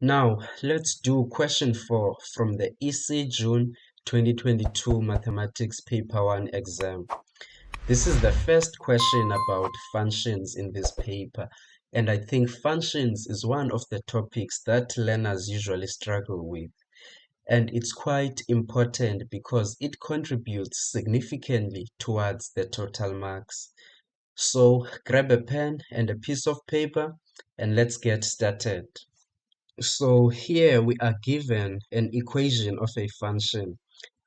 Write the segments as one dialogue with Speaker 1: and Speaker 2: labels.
Speaker 1: Now, let's do question 4 from the EC June 2022 Mathematics Paper 1 exam. This is the first question about functions in this paper, and I think functions is one of the topics that learners usually struggle with. And it's quite important because it contributes significantly towards the total marks. So grab a pen and a piece of paper and let's get started. So here we are given an equation of a function.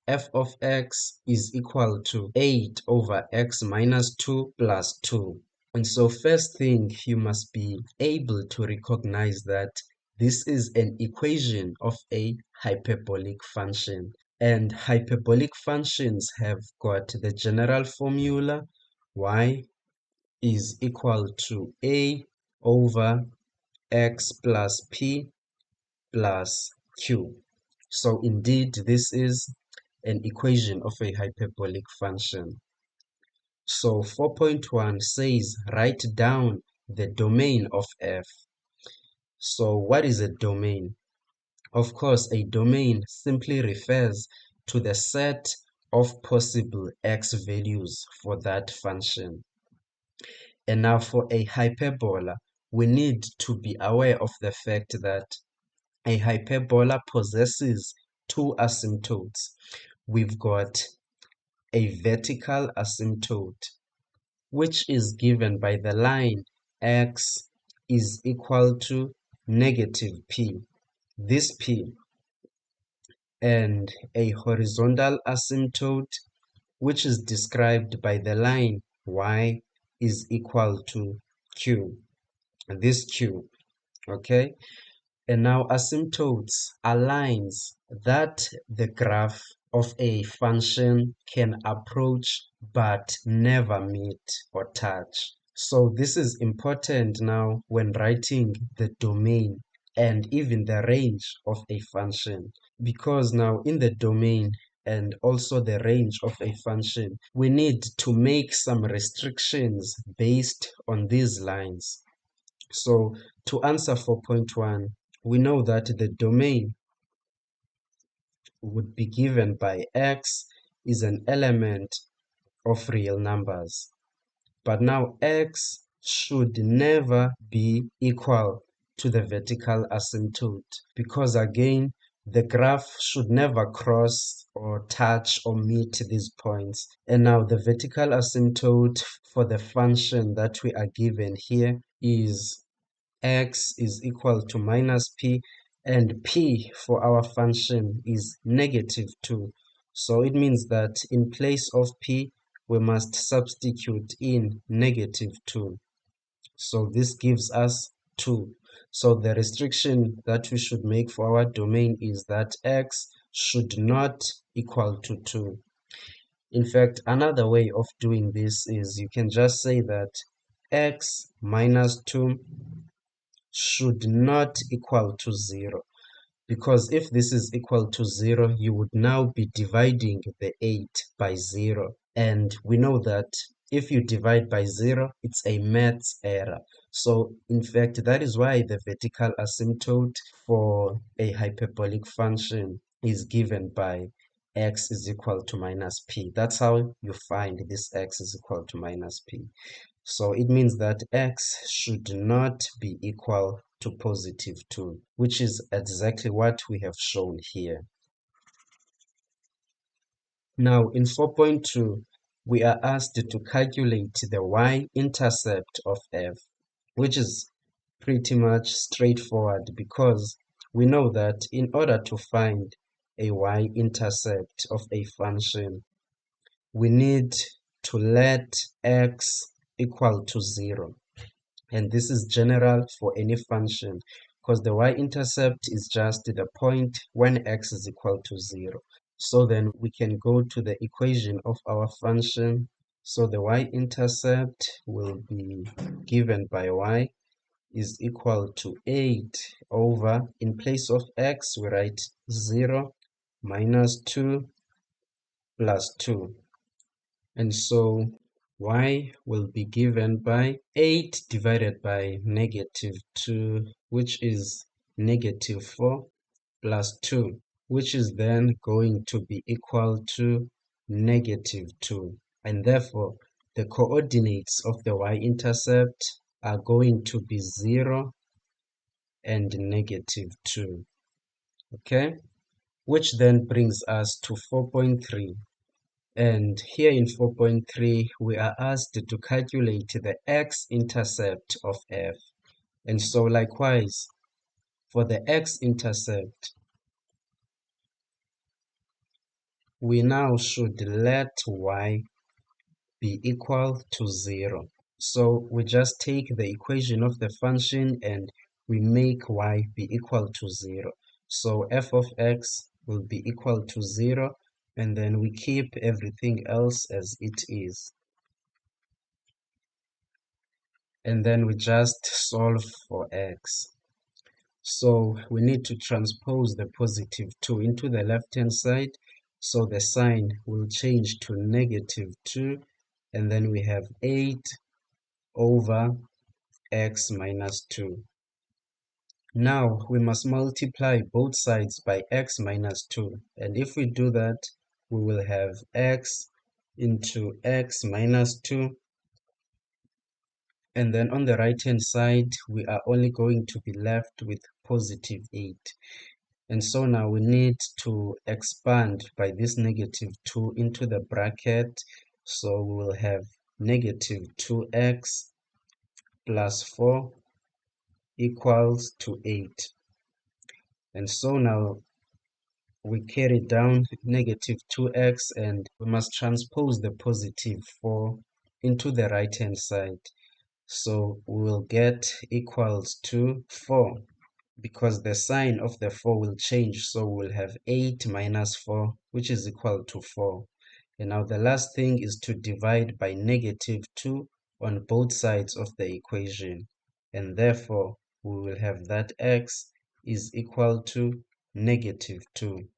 Speaker 1: F of x is equal to 8 over x minus 2 plus 2. And so first thing, you must be able to recognize that this is an equation of a hyperbolic function. And hyperbolic functions have got the general formula y is equal to a over x plus p plus q. So indeed, this is an equation of a hyperbolic function. So 4.1 says write down the domain of f. So what is a domain? Of course, a domain simply refers to the set of possible x values for that function. And now for a hyperbola, we need to be aware of the fact that a hyperbola possesses two asymptotes. We've got a vertical asymptote, which is given by the line x is equal to negative p, this p, and a horizontal asymptote, which is described by the line y is equal to q, this q, okay? And now asymptotes are lines that the graph of a function can approach but never meet or touch. So this is important now when writing the domain and even the range of a function, because now in the domain and also the range of a function, we need to make some restrictions based on these lines. So to answer 4.1, we know that the domain would be given by x is an element of real numbers. But now x should never be equal to the vertical asymptote, because again, the graph should never cross or touch or meet these points. And now the vertical asymptote for the function that we are given here is x is equal to minus p, and p for our function is negative 2. So it means that in place of p, we must substitute in negative 2. So this gives us 2. So the restriction that we should make for our domain is that x should not equal to 2. In fact, another way of doing this is you can just say that x minus 2 should not equal to 0, because if this is equal to 0, you would now be dividing the 8 by 0, and we know that if you divide by 0, it's a maths error. So in fact, that is why the vertical asymptote for a hyperbolic function is given by x is equal to minus p. That's how you find this x is equal to minus p. So it means that x should not be equal to positive 2, which is exactly what we have shown here. Now in 4.2, we are asked to calculate the y-intercept of f, which is pretty much straightforward because we know that in order to find a y-intercept of a function, we need to let x equal to 0. And this is general for any function because the y-intercept is just the point when x is equal to 0. So then we can go to the equation of our function. So the y-intercept will be given by y is equal to 8 over, in place of x, we write 0 minus 2 plus 2. And so y will be given by 8 divided by negative 2, which is -4 plus 2, which is then going to be equal to -2. And therefore, the coordinates of the y-intercept are going to be 0 and -2. Okay? Which then brings us to 4.3. And here in 4.3, we are asked to calculate the x-intercept of f. And so likewise, for the x-intercept, we now should let y be equal to 0. So we just take the equation of the function and we make y be equal to 0. So f of x will be equal to 0, and then we keep everything else as it is. And then we just solve for x. So we need to transpose the +2 into the left-hand side. So the sign will change to -2, and then we have 8 over x minus 2. Now we must multiply both sides by x minus 2. And if we do that, we will have x into x minus 2. And then on the right-hand side, we are only going to be left with +8. And so now we need to expand by this -2 into the bracket. So we will have -2x plus 4 equals to 8. And so now we carry down -2x, and we must transpose the +4 into the right-hand side. So we will get equals to 4, because the sign of the 4 will change. So we'll have 8 minus 4, which is equal to 4. And now the last thing is to divide by -2 on both sides of the equation. And therefore, we will have that x is equal to -2.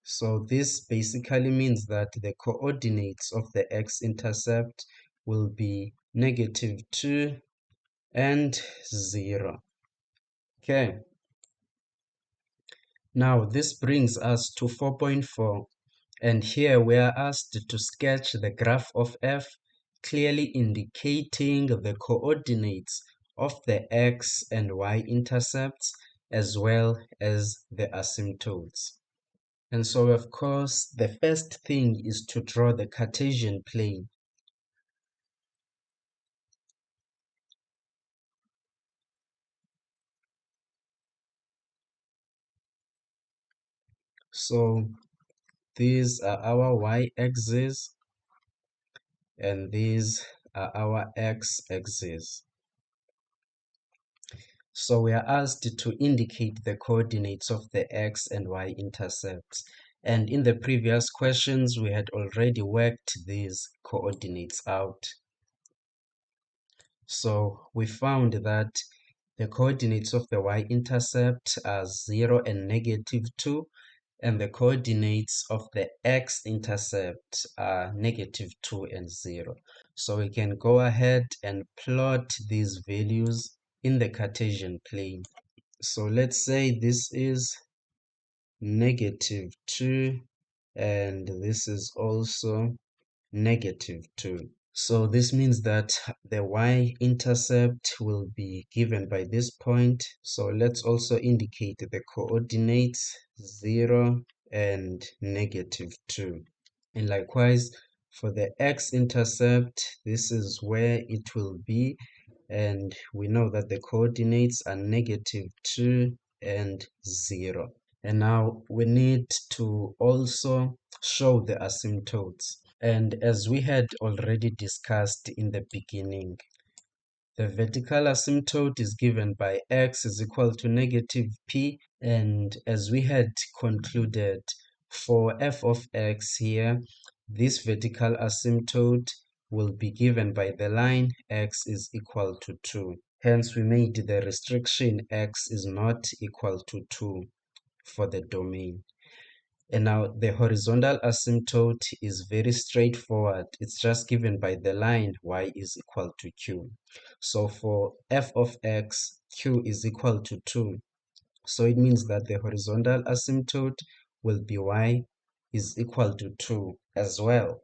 Speaker 1: So this basically means that the coordinates of the x-intercept will be -2 and 0. Okay. Now this brings us to 4.4, and here we are asked to sketch the graph of f, clearly indicating the coordinates of the x and y intercepts as well as the asymptotes. And so of course the first thing is to draw the Cartesian plane. So these are our y-axis and these are our x-axis. So we are asked to indicate the coordinates of the x and y intercepts. And in the previous questions, we had already worked these coordinates out. So we found that the coordinates of the y-intercept are 0 and -2, and the coordinates of the x-intercept are -2 and 0. So we can go ahead and plot these values in the Cartesian plane. So let's say this is -2 and this is also -2. So this means that the y-intercept will be given by this point. So let's also indicate the coordinates 0 and -2. And likewise, for the x-intercept, this is where it will be. And we know that the coordinates are -2 and 0. And now we need to also show the asymptotes. And as we had already discussed in the beginning, the vertical asymptote is given by x is equal to -p. And as we had concluded, for f of x here, this vertical asymptote will be given by the line x is equal to 2. Hence, we made the restriction x is not equal to 2 for the domain. And now the horizontal asymptote is very straightforward. It's just given by the line y is equal to q. So for f of x, q is equal to 2. So it means that the horizontal asymptote will be y is equal to 2 as well.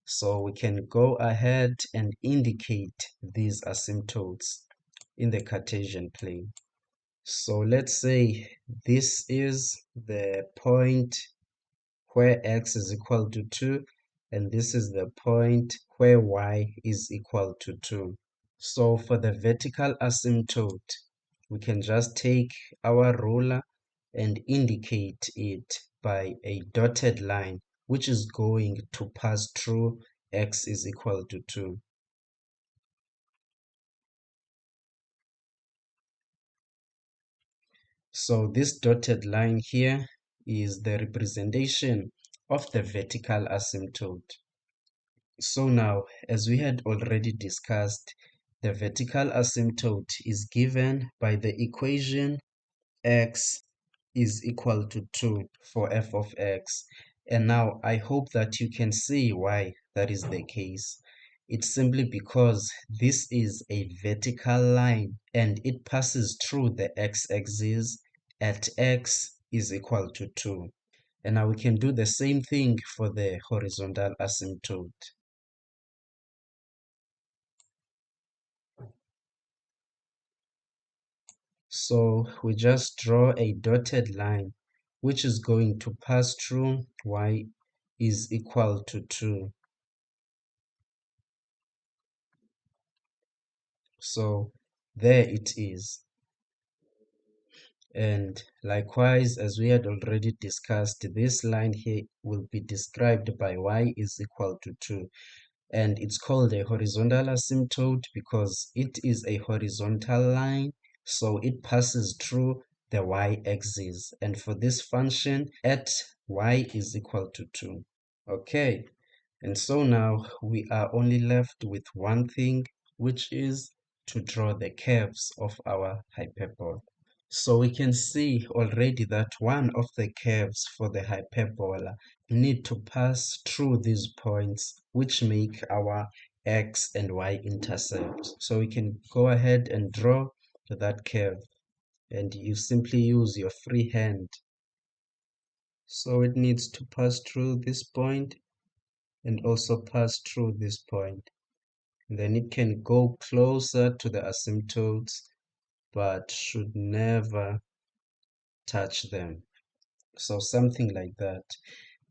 Speaker 1: So we can go ahead and indicate these asymptotes in the Cartesian plane. So let's say this is the point where x is equal to 2, and this is the point where y is equal to 2. So for the vertical asymptote, we can just take our ruler and indicate it by a dotted line, which is going to pass through x is equal to 2. So this dotted line here is the representation of the vertical asymptote. So now, as we had already discussed, the vertical asymptote is given by the equation x is equal to 2 for f of x. And now I hope that you can see why that is the case. It's simply because this is a vertical line and it passes through the x-axis at x is equal to 2. And now we can do the same thing for the horizontal asymptote. So we just draw a dotted line which is going to pass through y is equal to 2. So there it is. And likewise, as we had already discussed, this line here will be described by y is equal to 2. And it's called a horizontal asymptote because it is a horizontal line, so it passes through the y-axis. And for this function, at y is equal to 2. Okay, and so now we are only left with one thing, which is to draw the curves of our hyperbola. So we can see already that one of the curves for the hyperbola need to pass through these points, which make our x and y intercept. So we can go ahead and draw that curve, and you simply use your free hand. So it needs to pass through this point and also pass through this point. And then it can go closer to the asymptotes, but should never touch them. So something like that.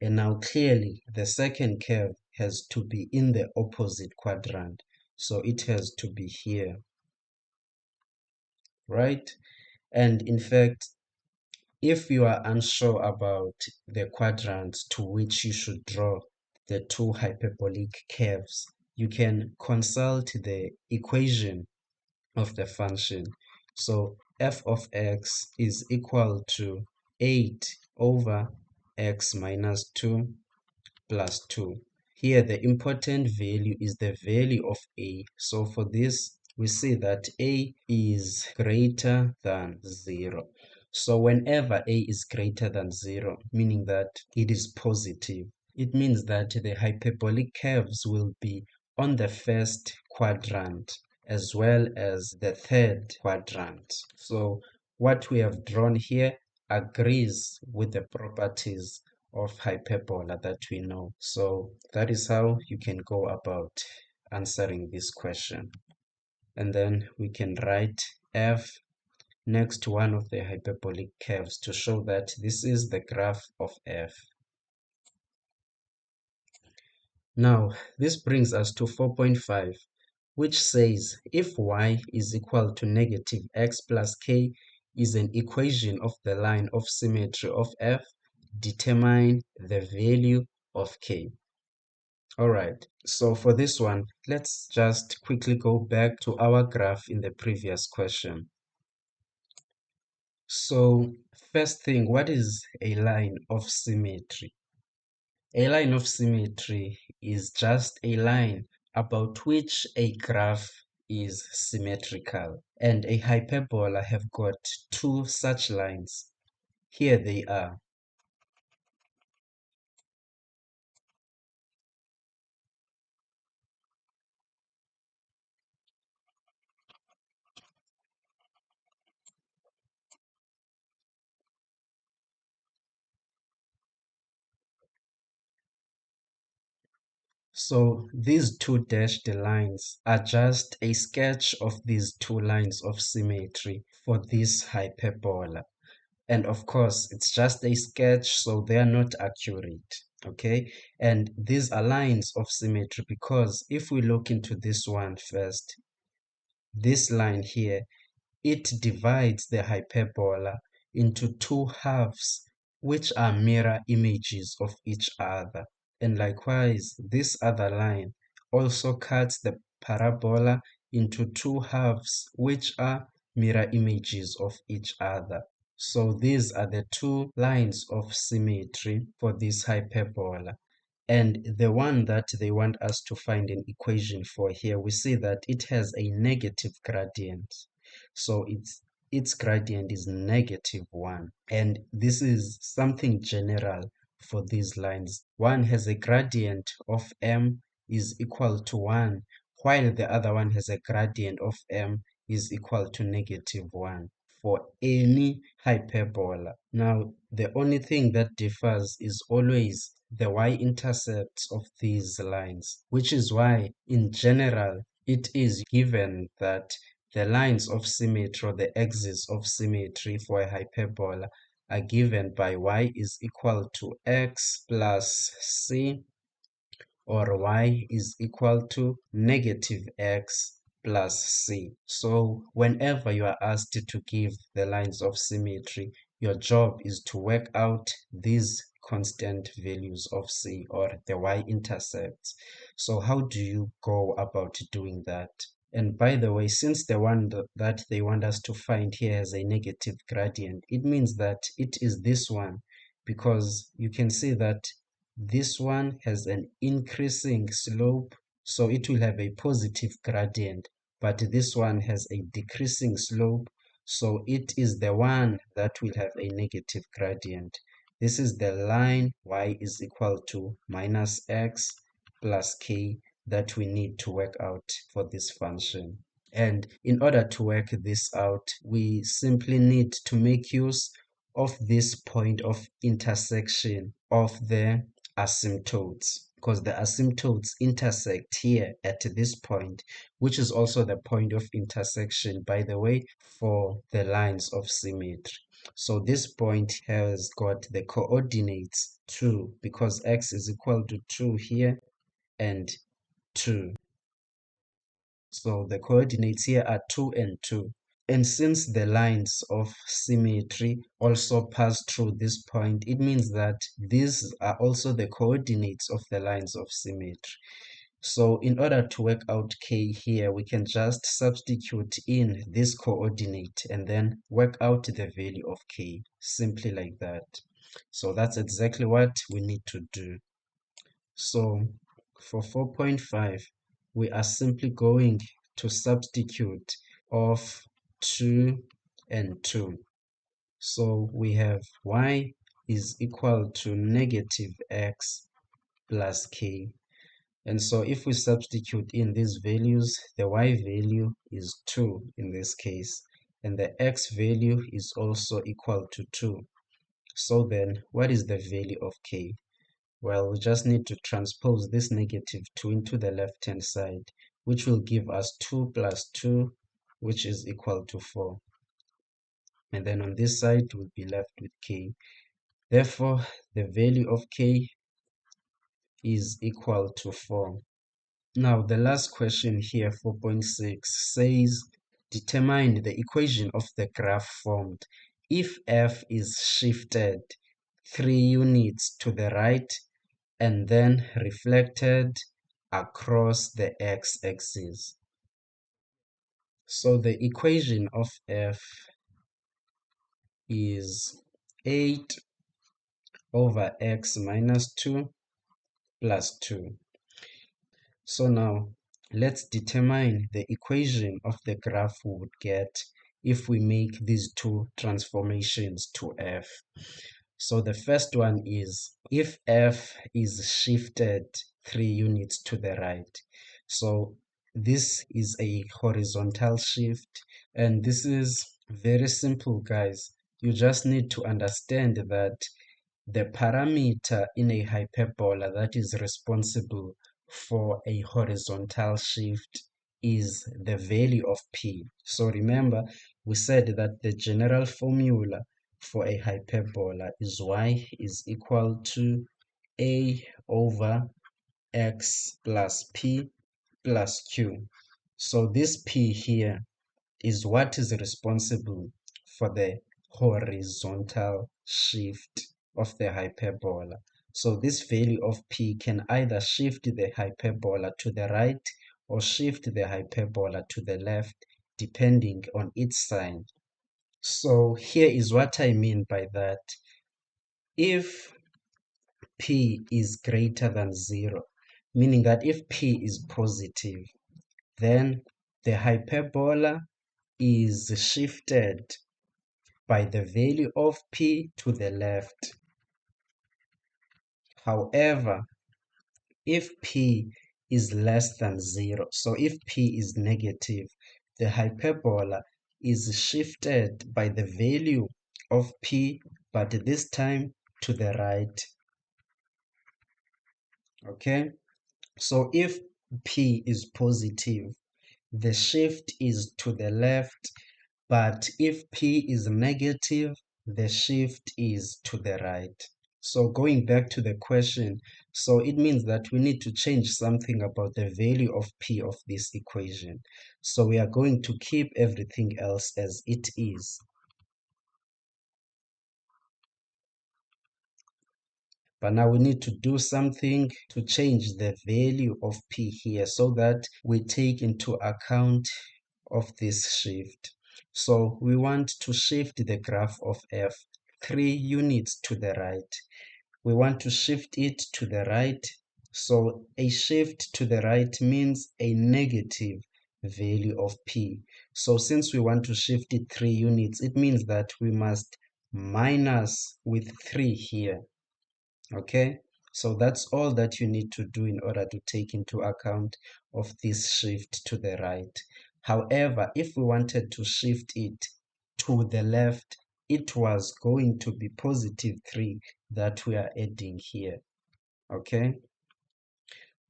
Speaker 1: And now clearly the second curve has to be in the opposite quadrant. So it has to be here, right? And in fact, if you are unsure about the quadrants to which you should draw the two hyperbolic curves, you can consult the equation of the function. So f of x is equal to 8 over x minus 2 plus 2. Here the important value is the value of a. So for this, we see that a is greater than 0. So whenever a is greater than 0, meaning that it is positive, it means that the hyperbolic curves will be on the first quadrant as well as the third quadrant. So what we have drawn here agrees with the properties of hyperbola that we know. So that is how you can go about answering this question. And then we can write f next to one of the hyperbolic curves to show that this is the graph of f. Now, this brings us to 4.5, which says if y is equal to negative x plus k is an equation of the line of symmetry of f, determine the value of k. All right, so for this one, let's just quickly go back to our graph in the previous question. So first thing, what is a line of symmetry? A line of symmetry is just a line about which a graph is symmetrical. And a hyperbola have got two such lines. Here they are. So these two dashed lines are just a sketch of these two lines of symmetry for this hyperbola. And of course, it's just a sketch, so they are not accurate, okay? And these are lines of symmetry because if we look into this one first, this line here, it divides the hyperbola into two halves, which are mirror images of each other. And likewise, this other line also cuts the parabola into two halves, which are mirror images of each other. So these are the two lines of symmetry for this hyperbola. And the one that they want us to find an equation for here, we see that it has a negative gradient. So its gradient is -1. And this is something general for these lines. One has a gradient of m is equal to 1, while the other one has a gradient of m is equal to -1 for any hyperbola. Now, the only thing that differs is always the y-intercepts of these lines, which is why, in general, it is given that the lines of symmetry or the axes of symmetry for a hyperbola are given by y is equal to x plus c, or y is equal to -x plus c. So whenever you are asked to give the lines of symmetry, your job is to work out these constant values of c, or the y-intercepts. So how do you go about doing that? And by the way, since the one that they want us to find here has a negative gradient, it means that it is this one, because you can see that this one has an increasing slope, so it will have a positive gradient, but this one has a decreasing slope, so it is the one that will have a negative gradient. This is the line y is equal to -x plus k that we need to work out for this function. And in order to work this out, we simply need to make use of this point of intersection of the asymptotes, because the asymptotes intersect here at this point, which is also the point of intersection, by the way, for the lines of symmetry. So this point has got the coordinates 2, because x is equal to 2 here and 2. So the coordinates here are 2 and 2. And since the lines of symmetry also pass through this point, it means that these are also the coordinates of the lines of symmetry. So in order to work out k here, we can just substitute in this coordinate and then work out the value of k, simply like that. So that's exactly what we need to do. So for 4.5, we are simply going to substitute of 2 and 2. So we have y is equal to -x plus k. And so if we substitute in these values, the y value is 2 in this case, and the x value is also equal to 2. So then, what is the value of k? Well, we just need to transpose this -2 into the left-hand side, which will give us 2 plus 2, which is equal to 4. And then on this side, we'll be left with k. Therefore, the value of k is equal to 4. Now, the last question here, 4.6, says, determine the equation of the graph formed if f is shifted 3 units to the right and then reflected across the x-axis. So the equation of f is 8 over x minus 2 plus 2. So now let's determine the equation of the graph we would get if we make these two transformations to f. So the first one is if f is shifted 3 units to the right. So this is a horizontal shift, and this is very simple, guys. You just need to understand that the parameter in a hyperbola that is responsible for a horizontal shift is the value of P. So remember, we said that the general formula for a hyperbola is y is equal to a over x plus p plus q. So this p here is what is responsible for the horizontal shift of the hyperbola. So this value of P can either shift the hyperbola to the right or shift the hyperbola to the left, depending on its sign. So here is what I mean by that. If P is greater than 0, meaning that if P is positive, then the hyperbola is shifted by the value of P to the left. However, if P is less than 0, so if P is negative, the hyperbola is shifted by the value of P, but this time to the right. Okay? So if P is positive, the shift is to the left, but if P is negative, the shift is to the right. So going back to the question, so it means that we need to change something about the value of P of this equation. So we are going to keep everything else as it is. But now we need to do something to change the value of P here so that we take into account of this shift. So we want to shift the graph of f 3 units to the right. We want to shift it to the right. So a shift to the right means a negative value of P. So since we want to shift it 3 units, it means that we must minus with 3 here. Okay, so that's all that you need to do in order to take into account of this shift to the right. However, if we wanted to shift it to the left, it was going to be positive 3 that we are adding here. Okay,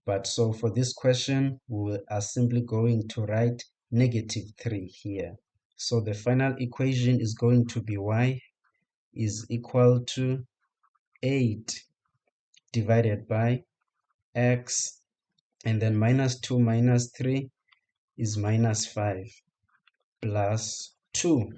Speaker 1: but so for this question, we are simply going to write negative 3 here. So the final equation is going to be y is equal to 8 divided by x, and then minus 2 minus 3 is minus 5 plus 2.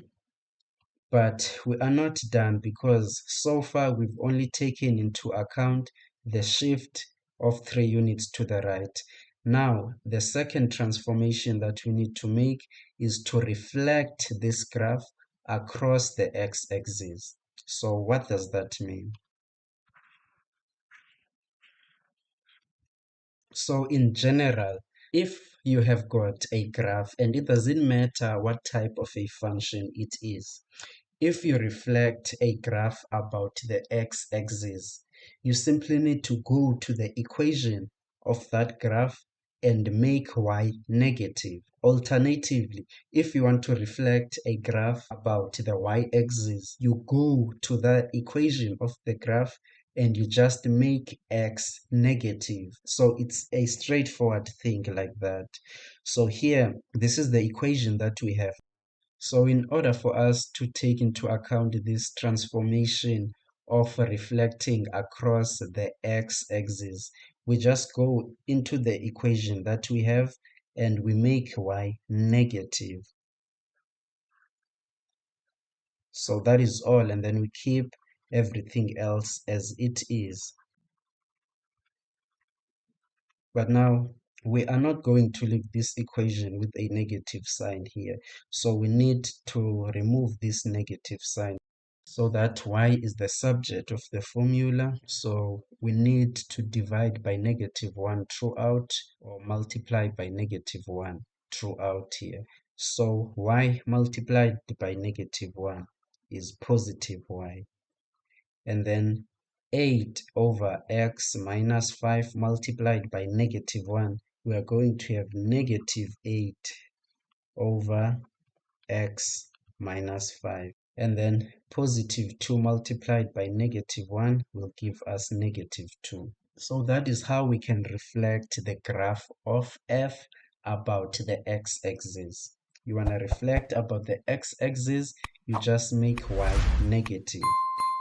Speaker 1: But we are not done because so far we've only taken into account the shift of 3 units to the right. Now, the second transformation that we need to make is to reflect this graph across the x-axis. So what does that mean? So in general, if you have got a graph, and it doesn't matter what type of a function it is, if you reflect a graph about the x-axis, you simply need to go to the equation of that graph and make y negative. Alternatively, if you want to reflect a graph about the y-axis, you go to the equation of the graph and you just make x negative. So it's a straightforward thing like that. So here, this is the equation that we have. So in order for us to take into account this transformation of reflecting across the x-axis, we just go into the equation that we have and we make y negative. So that is all, and then we keep everything else as it is. But now we are not going to leave this equation with a negative sign here. So we need to remove this negative sign so that y is the subject of the formula. So we need to divide by -1 throughout or multiply by -1 throughout here. So y multiplied by -1 is positive y. And then 8 over x minus 5 multiplied by -1, we are going to have -8 over x minus 5. And then positive 2 multiplied by -1 will give us -2. So that is how we can reflect the graph of f about the x-axis. You want to reflect about the x-axis, you just make y negative.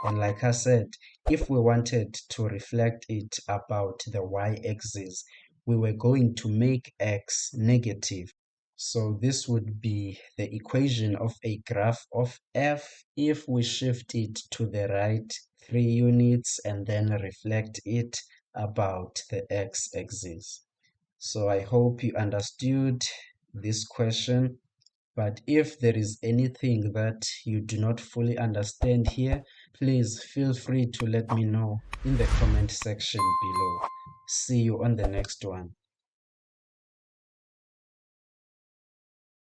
Speaker 1: And like I said, if we wanted to reflect it about the y-axis, we were going to make x negative. So this would be the equation of a graph of f if we shift it to the right 3 units and then reflect it about the x-axis. So I hope you understood this question, but if there is anything that you do not fully understand here, please feel free to let me know in the comment section below. See you on the next one.